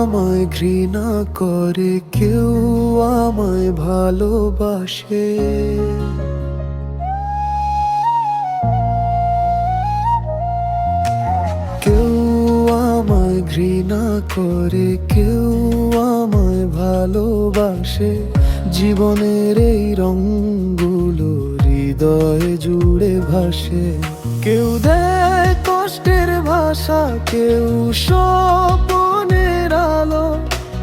আমায় ঘৃণা করে, কেউ আমায় ভালোবাসে। কেউ আমায় ঘৃণা করে, কেউ আমায় ভালোবাসে। জীবনের এই রঙগুলো হৃদয় জুড়ে ভাসে। কেউ দেয় কষ্টের ভাষা, কেউ স্বপ্নের আলো,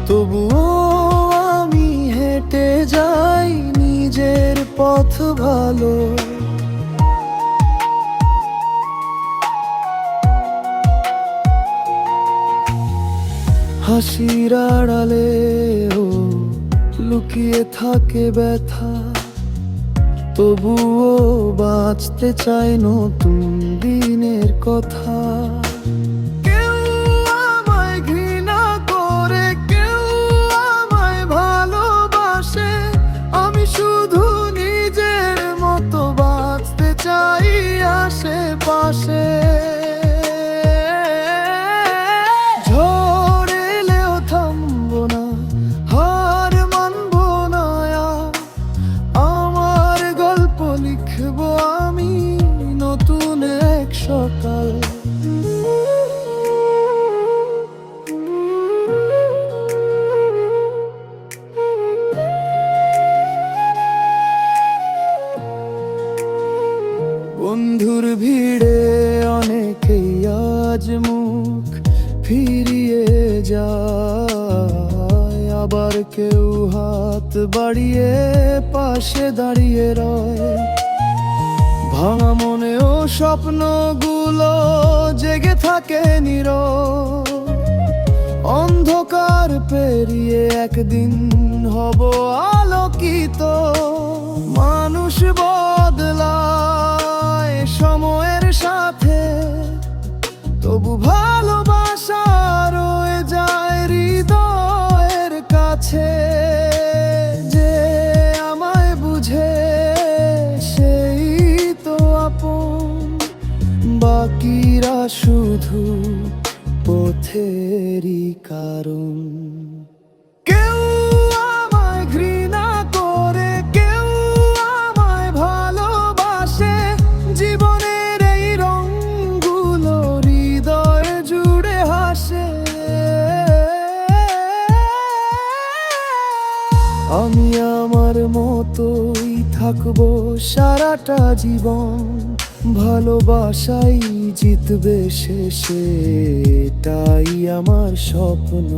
তবুও আমি হেঁটে যাই নিজের পথ ভালো। হাসির আড়ালেও লুকিয়ে থাকে ব্যথা, তবুও বাঁচতে চাই নতুন দিনের কথা। কেউ আমায় ঘৃণা করে, কেউ আমায় ভালোবাসে। আমি শুধু নিজের মতো বাঁচতে চাই আশেপাশে। আমি নতুন এক সকাল। বন্ধুর ভিড়ে অনেকেই আজ মুখ ফিরিয়ে যায়, আবার কেউ হাত বাড়িয়ে পাশে দাঁড়িয়ে রয়। ভাঙা মনেও স্বপ্নগুলো জেগে থাকে নীরব। অন্ধকার পেরিয়ে একদিন হব আলোকিত। মানুষ বদলায় সময়ের সাথে, তবু ভালোবাসা রয়ে যায় হৃদয়ের কাছে। যে আমায় বুঝে সেই তো আপন, বাকিরা শুধু পথেরই কারণ। কেউ আমায় ঘৃণা করে, কেউ আমায় ভালোবাসে। জীবনের এই রঙগুলো হৃদয় জুড়ে হাসে। আমি আমার মতোই থাকবো সারাটা জীবন, ভালোবাসাই জিতবে শেষে, এটাই আমার স্বপ্ন।